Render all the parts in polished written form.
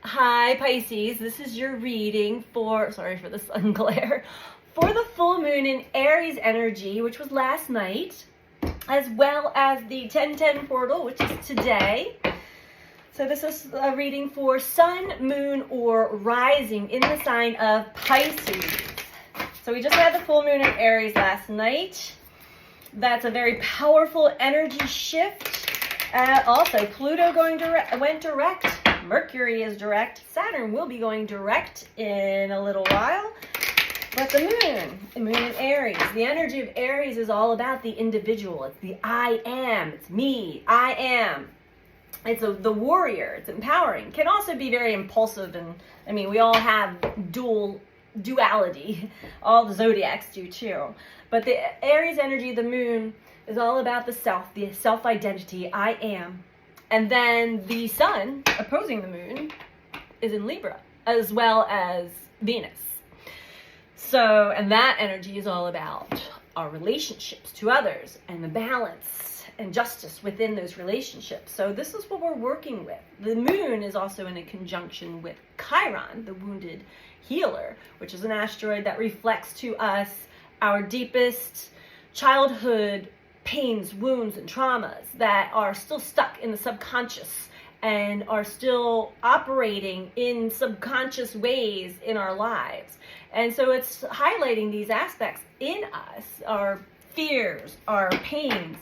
Hi Pisces, this is your reading for, sorry for the sun glare, for the full moon in Aries energy, which was last night, as well as the 1010 portal, which is today. So this is a reading for sun, moon, or rising in the sign of Pisces. So we just had the full moon in Aries last night. That's a very powerful energy shift. Also, Pluto went direct. Mercury is direct. Saturn will be going direct in a little while. But the moon in Aries, the energy of Aries is all about the individual. It's the I am. It's me. I am. It's the warrior. It's empowering. Can also be very impulsive. And I mean, we all have duality. All the zodiacs do too. But the Aries energy, the moon, is all about the self-identity. I am. And then the sun, opposing the moon, is in Libra, as well as Venus. So, and that energy is all about our relationships to others and the balance and justice within those relationships. So this is what we're working with. The moon is also in a conjunction with Chiron, the wounded healer, which is an asteroid that reflects to us our deepest childhood pains, wounds, and traumas that are still stuck in the subconscious and are still operating in subconscious ways in our lives. And so it's highlighting these aspects in us, our fears, our pains,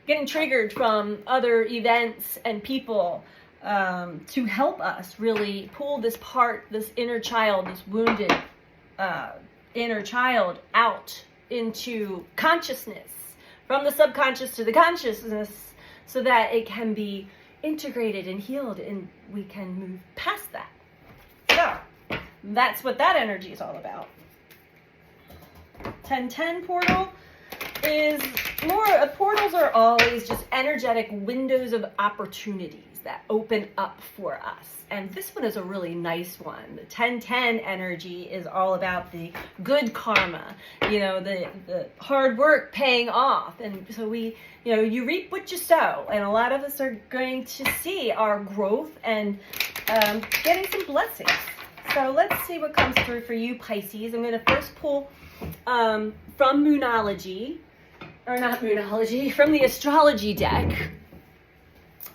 getting triggered from other events and people, to help us really pull this inner child, this wounded inner child out into consciousness, from the subconscious to the consciousness, so that it can be integrated and healed and we can move past that. So that's what that energy is all about. 1010 portal is portals are always just energetic windows of opportunities that open up for us. And this one is a really nice one. The 1010 energy is all about the good karma, the hard work paying off. And so you reap what you sow. And a lot of us are going to see our growth and getting some blessings. So let's see what comes through for you, Pisces. I'm going to first pull from Moonology, or not Moonology, from the astrology deck.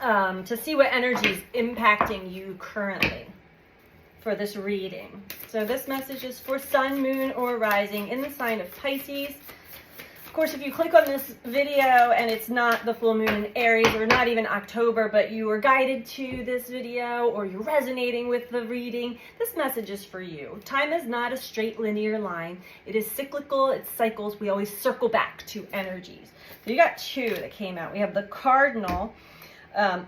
To see what energy is impacting you currently for this reading. So this message is for sun, moon, or rising in the sign of Pisces. Of course, if you click on this video and it's not the full moon in Aries or not even October, but you were guided to this video or you're resonating with the reading, this message is for you. Time is not a straight linear line. It is cyclical, it's cycles. We always circle back to energies. So you got two that came out. We have the cardinal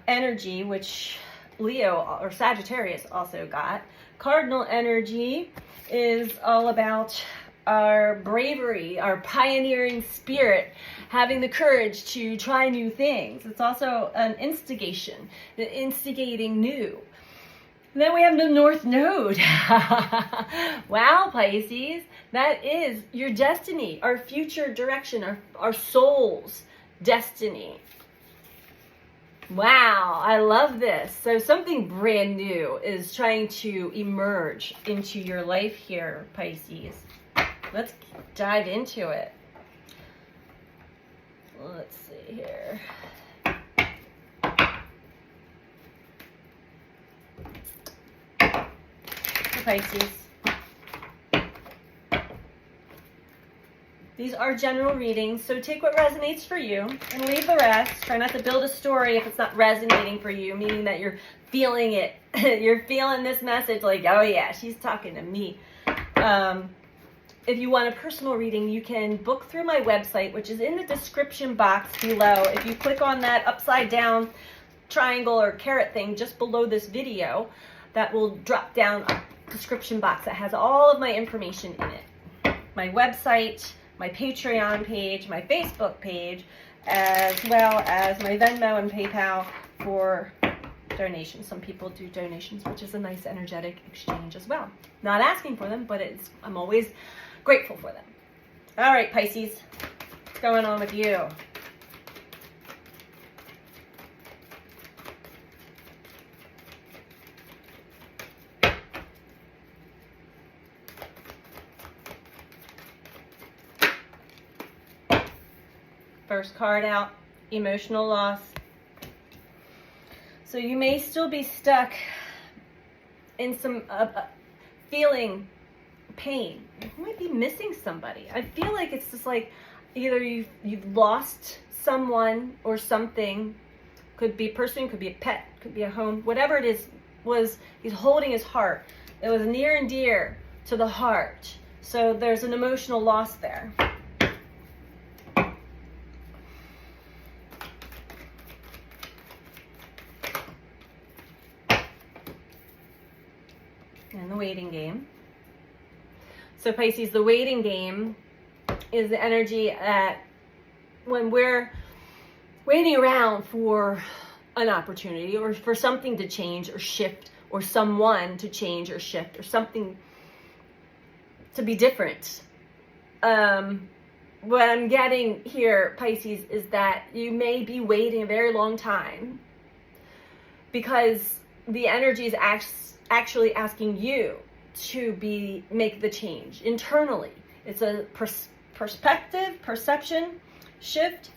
energy, which Leo or Sagittarius also got. Cardinal energy is all about our bravery, our pioneering spirit, having the courage to try new things. It's also an instigation, instigating new. And then we have the North Node. Wow, Pisces, that is your destiny, our future direction, our soul's destiny. Wow, I love this. So something brand new is trying to emerge into your life here, Pisces. Let's dive into it. Let's see here. Pisces. These are general readings, so take what resonates for you and leave the rest. Try not to build a story if it's not resonating for you, meaning that you're feeling it. You're feeling this message like, oh yeah, she's talking to me. If you want a personal reading, you can book through my website, which is in the description box below. If you click on that upside down triangle or carrot thing just below this video, that will drop down a description box that has all of my information in it. My website, my Patreon page, my Facebook page, as well as my Venmo and PayPal for donations. Some people do donations, which is a nice energetic exchange as well. Not asking for them, but I'm always grateful for them. All right, Pisces, what's going on with you? first card out, emotional loss. So you may still be stuck in some feeling pain. You might be missing somebody. I feel like it's just like either you've lost someone or something. Could be a person, could be a pet, could be a home, whatever it is. He's holding his heart. It was near and dear to the heart. So there's an emotional loss there. And the waiting game. So Pisces, the waiting game is the energy that when we're waiting around for an opportunity or for something to change or shift or someone to change or shift or something to be different. What I'm getting here, Pisces, is that you may be waiting a very long time because the energy is actually asking you to make the change internally. It's a perception shift.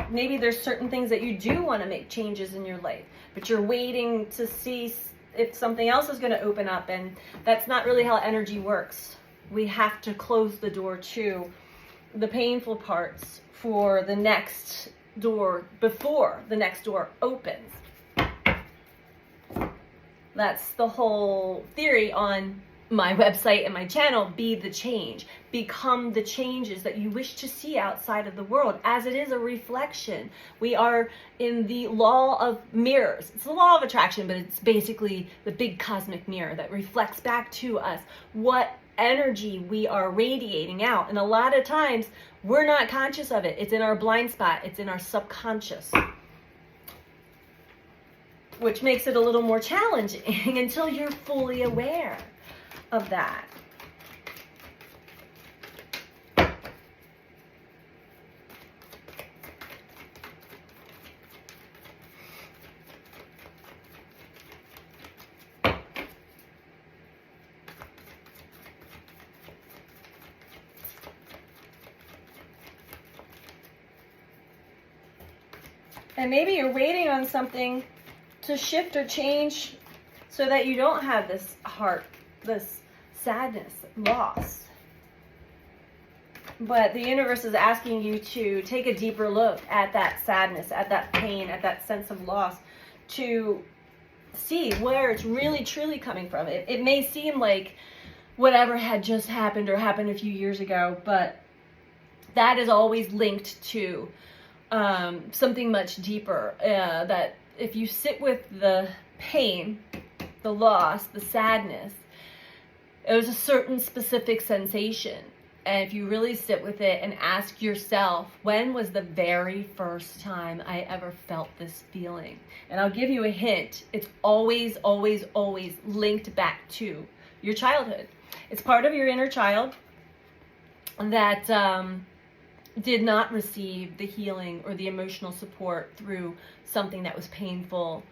Maybe there's certain things that you do want to make changes in your life, but you're waiting to see if something else is going to open up, and that's not really how energy works. We have to close the door to the painful parts for the next door before the next door opens. That's the whole theory on my website and my channel, Be the Change. Become the changes that you wish to see outside of the world, as it is a reflection. We are in the law of mirrors. It's the law of attraction, but it's basically the big cosmic mirror that reflects back to us what energy we are radiating out. And a lot of times we're not conscious of it. It's in our blind spot. It's in our subconscious, which makes it a little more challenging until you're fully aware of that. And maybe you're waiting on something to shift or change so that you don't have this this sadness, loss. But the universe is asking you to take a deeper look at that sadness, at that pain, at that sense of loss, to see where it's really truly coming from. It may seem like whatever had just happened or happened a few years ago, but that is always linked to something much deeper, that if you sit with the pain, the loss, the sadness, it was a certain specific sensation. And if you really sit with it and ask yourself, when was the very first time I ever felt this feeling? And I'll give you a hint. It's always, always, always linked back to your childhood. It's part of your inner child that did not receive the healing or the emotional support through something that was painful.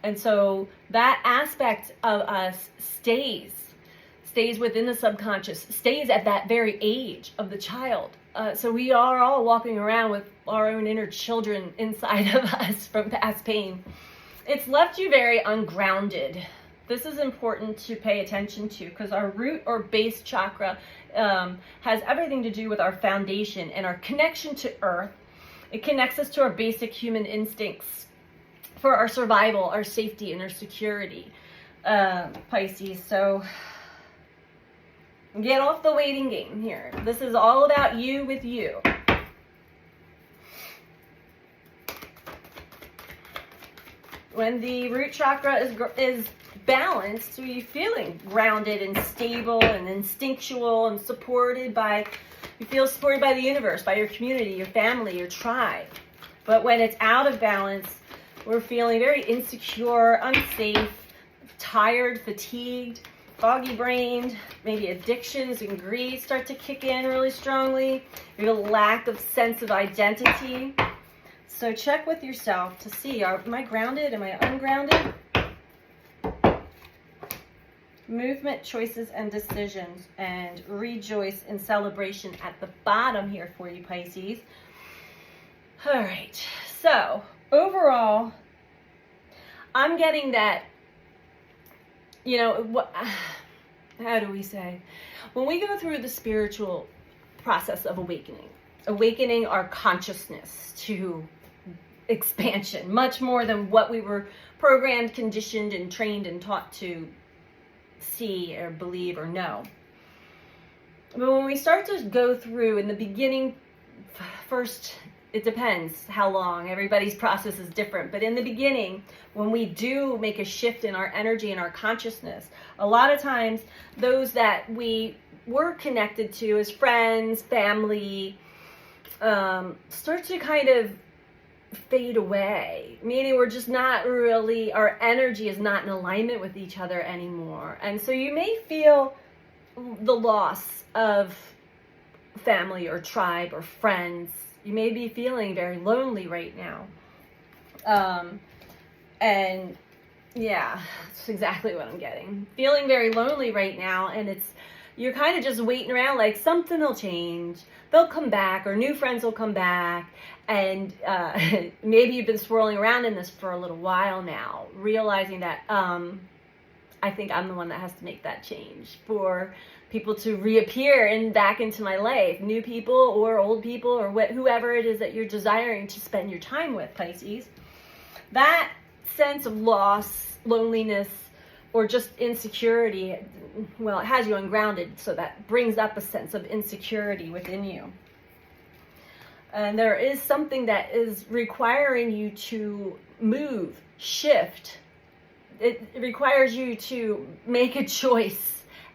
And so that aspect of us stays within the subconscious, stays at that very age of the child. So we are all walking around with our own inner children inside of us from past pain. It's left you very ungrounded. This is important to pay attention to because our root or base chakra has everything to do with our foundation and our connection to earth. It connects us to our basic human instincts for our survival, our safety, and our security, Pisces. So get off the waiting game here. This is all about you with you. When the root chakra is balanced, so you're feeling grounded and stable and instinctual and you feel supported by the universe, by your community, your family, your tribe. But when it's out of balance, we're feeling very insecure, unsafe, tired, fatigued, foggy-brained. Maybe addictions and greed start to kick in really strongly. You have a lack of sense of identity. So check with yourself to see, am I grounded? Am I ungrounded? Movement, choices, and decisions. And rejoice in celebration at the bottom here for you, Pisces. All right. So overall, I'm getting that, how do we say? When we go through the spiritual process of awakening our consciousness to expansion, much more than what we were programmed, conditioned, and trained and taught to see or believe or know. But when we start to go through in the beginning, first, it depends how long. Everybody's process is different. But in the beginning, when we do make a shift in our energy and our consciousness, a lot of times those that we were connected to as friends, family, start to kind of fade away, meaning we're just not really, our energy is not in alignment with each other anymore. And so you may feel the loss of family or tribe or friends. You may be feeling very lonely right now. And yeah, that's exactly what I'm getting. Feeling very lonely right now, and you're kind of just waiting around like something will change. They'll come back, or new friends will come back. And maybe you've been swirling around in this for a little while now, realizing that I think I'm the one that has to make that change for people to reappear and back into my life. New people or old people or whoever it is that you're desiring to spend your time with, Pisces. That sense of loss, loneliness, or just insecurity, well, it has you ungrounded, so that brings up a sense of insecurity within you. And there is something that is requiring you to move, shift. It requires you to make a choice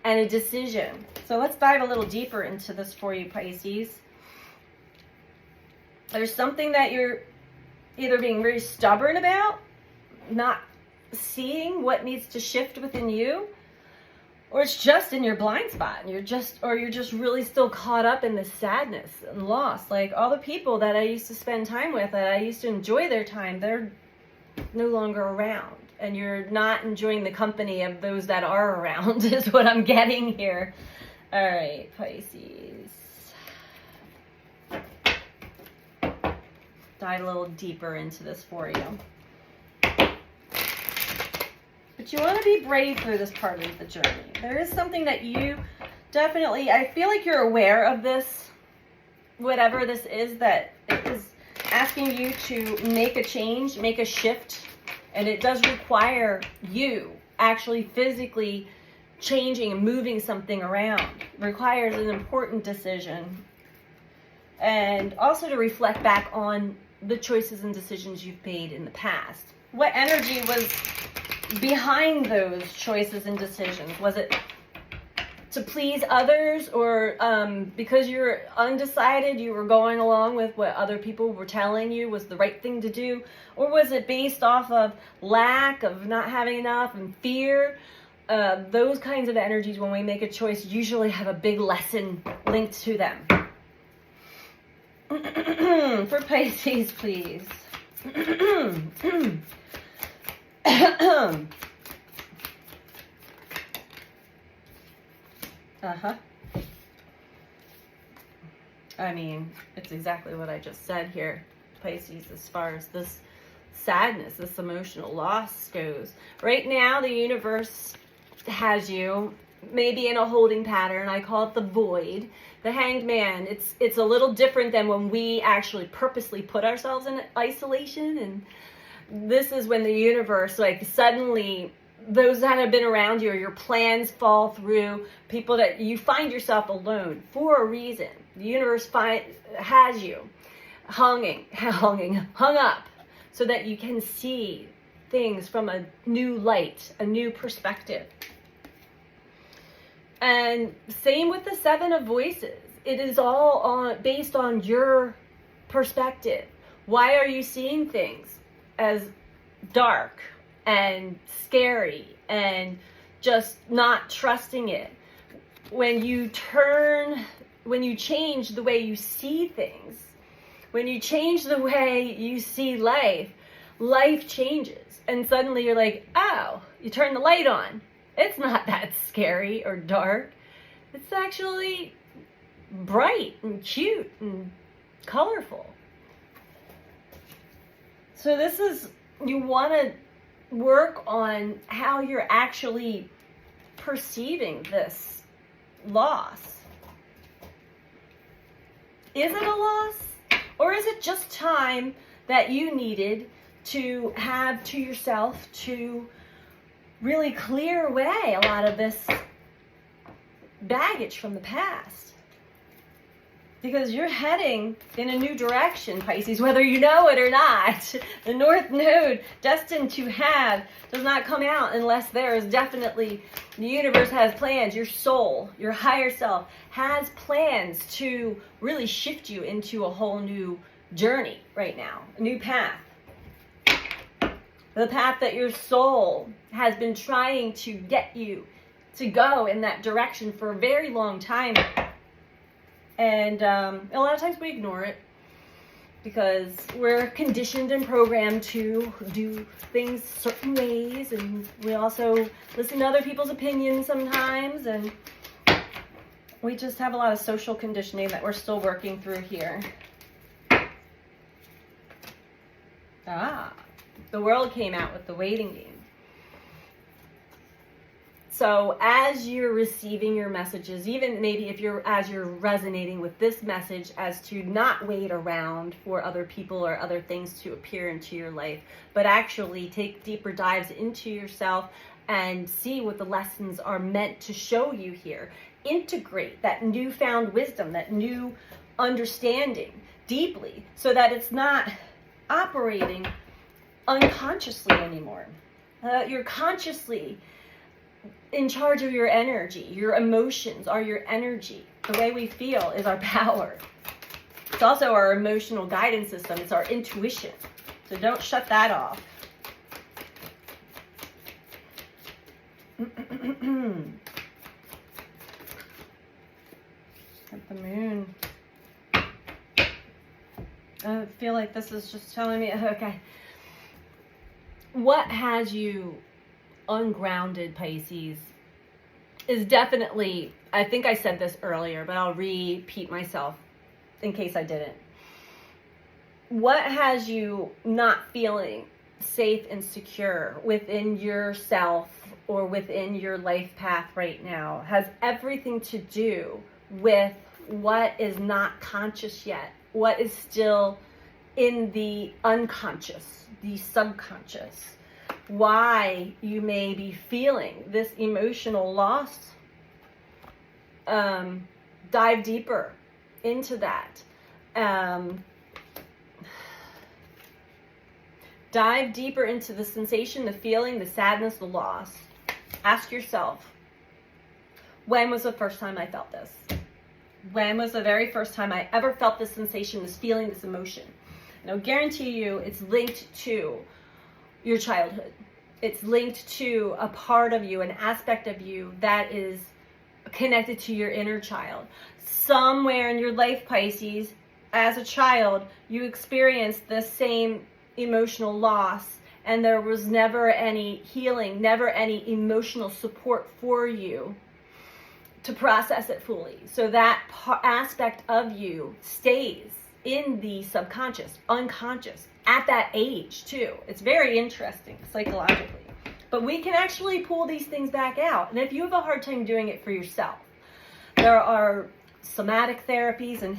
and a decision. So let's dive a little deeper into this for you, Pisces. There's something that you're either being very stubborn about, not seeing what needs to shift within you, or it's just in your blind spot, and you're just really still caught up in this sadness and loss. Like all the people that I used to spend time with, that I used to enjoy their time, they're no longer around, and you're not enjoying the company of those that are around is what I'm getting here. All right, Pisces. Dive a little deeper into this for you. But you want to be brave through this part of the journey. There is something that you definitely, I feel like you're aware of this, whatever this is that is asking you to make a change, make a shift. And it does require you actually physically changing and moving something around. It requires an important decision. And also to reflect back on the choices and decisions you've made in the past. What energy was behind those choices and decisions? Was it to please others, or because you're undecided, you were going along with what other people were telling you was the right thing to do? Or was it based off of lack, of not having enough, and fear? Those kinds of energies, when we make a choice, usually have a big lesson linked to them. For Pisces, please. I mean, it's exactly what I just said here, Pisces, as far as this sadness, this emotional loss goes. Right now, the universe has you maybe in a holding pattern. I call it the void. The Hanged Man, it's a little different than when we actually purposely put ourselves in isolation. And this is when the universe, like, suddenly, those that have been around you, or your plans fall through, people that you find yourself alone for a reason. The universe has you hung up, so that you can see things from a new light, a new perspective. And same with the Seven of Voices. It is all based on your perspective. Why are you seeing things as dark and scary and just not trusting it? When you change the way you see things, when you change the way you see life, life changes. And suddenly you're like, oh, you turn the light on. It's not that scary or dark. It's actually bright and cute and colorful. So this is, you want to work on how you're actually perceiving this loss. Is it a loss? Or is it just time that you needed to have to yourself to really clear away a lot of this baggage from the past? Because you're heading in a new direction, Pisces, whether you know it or not. The North Node, destined to have, does not come out unless there is definitely, the universe has plans. Your soul, your higher self, has plans to really shift you into a whole new journey right now, a new path. The path that your soul has been trying to get you to go in that direction for a very long time. And a lot of times we ignore it because we're conditioned and programmed to do things certain ways. And we also listen to other people's opinions sometimes. And we just have a lot of social conditioning that we're still working through here. The world came out with the waiting game. So as you're receiving your messages, even maybe as you're resonating with this message as to not wait around for other people or other things to appear into your life, but actually take deeper dives into yourself and see what the lessons are meant to show you here. Integrate that newfound wisdom, that new understanding deeply so that it's not operating unconsciously anymore. You're consciously in charge of your energy. Your emotions are your energy. The way we feel is our power. It's also our emotional guidance system. It's our intuition. So don't shut that off. At the moon. I feel like this is just telling me, okay, what has you ungrounded, Pisces, is definitely, I think I said this earlier, but I'll repeat myself in case I didn't. What has you not feeling safe and secure within yourself or within your life path right now has everything to do with what is not conscious yet, what is still in the unconscious, the subconscious. Why you may be feeling this emotional loss. Dive deeper into that. Dive deeper into the sensation, the feeling, the sadness, the loss. Ask yourself, when was the first time I felt this? When was the very first time I ever felt this sensation, this feeling, this emotion? And I'll guarantee you it's linked to your childhood. It's linked to a part of you, an aspect of you that is connected to your inner child. Somewhere in your life, Pisces, as a child, you experienced the same emotional loss, and there was never any healing, never any emotional support for you to process it fully. So that aspect of you stays in the subconscious, unconscious, at that age too. It's very interesting psychologically. But we can actually pull these things back out. And if you have a hard time doing it for yourself, there are somatic therapies and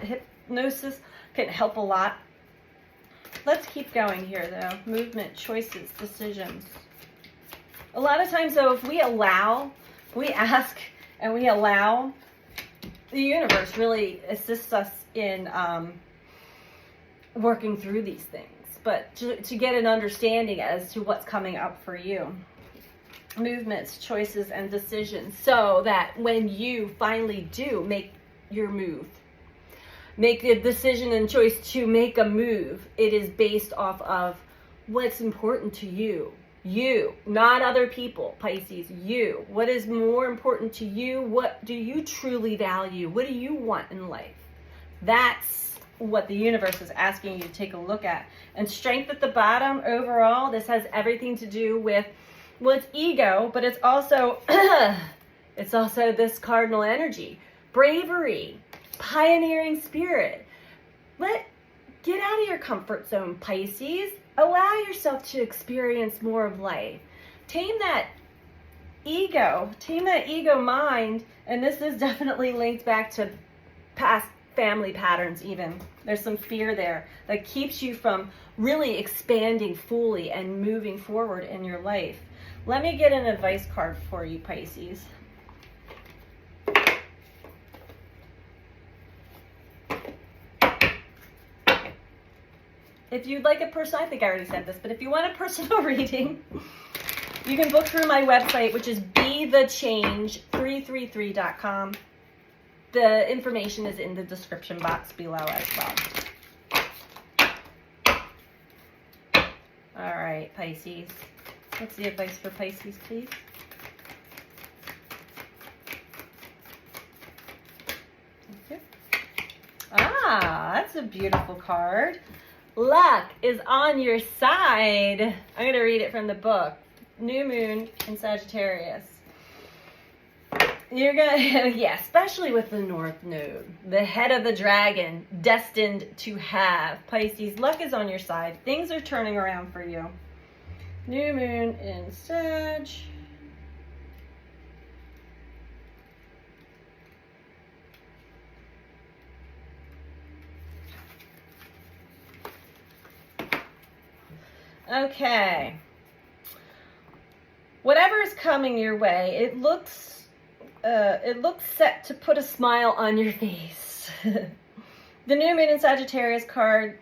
hypnosis can help a lot. Let's keep going here though. Movement, choices, decisions. A lot of times though, if we ask and we allow, the universe really assists us in working through these things, but to get an understanding as to what's coming up for you. Movements, choices, and decisions, so that when you finally do make your move, make the decision and choice to make a move, it is based off of what's important to you. You, not other people, Pisces, you. What is more important to you? What do you truly value? What do you want in life? That's what the universe is asking you to take a look at. And strength at the bottom, overall, this has everything to do with, well, it's ego, but it's also this cardinal energy. Bravery, pioneering spirit. Get out of your comfort zone, Pisces. allow yourself to experience more of life. Tame that ego mind, and this is definitely linked back to past family patterns even. There's some fear there that keeps you from really expanding fully and moving forward in your life. Let me get an advice card for you, Pisces. If you'd like a personal, I think I already said this, but if you want a personal reading, you can book through my website, which is BeTheChange333.com. The information is in the description box below as well. All right, Pisces. What's the advice for Pisces, please? Thank you. Ah, that's a beautiful card. Luck is on your side. I'm going to read it from the book. New moon in Sagittarius. You're going to, yeah, especially with the North Node, the head of the dragon, destined to have. Pisces, luck is on your side. Things are turning around for you. New moon in Sag. Okay. Whatever is coming your way, it looks set to put a smile on your face. The new moon in Sagittarius card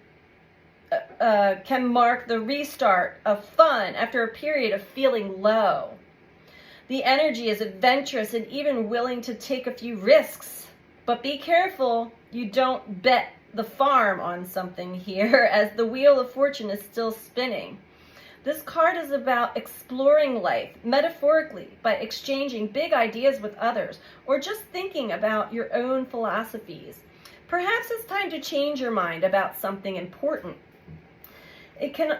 can mark the restart of fun after a period of feeling low. The energy is adventurous and even willing to take a few risks. But be careful you don't bet the farm on something here, as the wheel of fortune is still spinning. This card is about exploring life, metaphorically, by exchanging big ideas with others, or just thinking about your own philosophies. Perhaps it's time to change your mind about something important. It can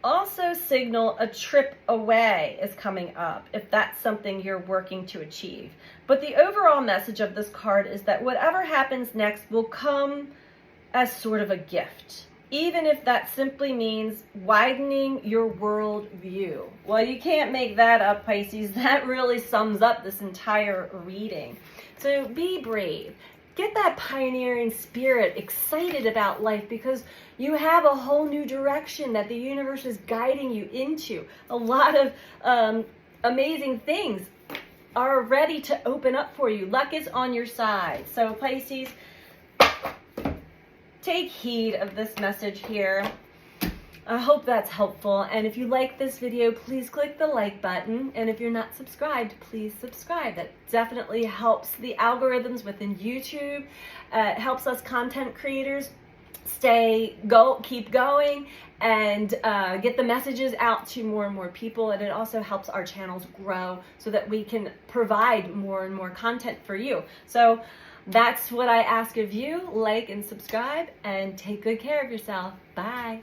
also signal a trip away is coming up, if that's something you're working to achieve. But the overall message of this card is that whatever happens next will come as sort of a gift, even if that simply means widening your world view. Well, you can't make that up, Pisces. That really sums up this entire reading. So be brave. Get that pioneering spirit, excited about life, because you have a whole new direction that the universe is guiding you into. A lot of amazing things are ready to open up for you. Luck is on your side. So Pisces, take heed of this message here. I hope that's helpful. And if you like this video, please click the like button. And if you're not subscribed, please subscribe. That definitely helps the algorithms within YouTube. It helps us content creators keep going and get the messages out to more and more people. And it also helps our channels grow so that we can provide more and more content for you. So that's what I ask of you. Like and subscribe, and take good care of yourself. Bye.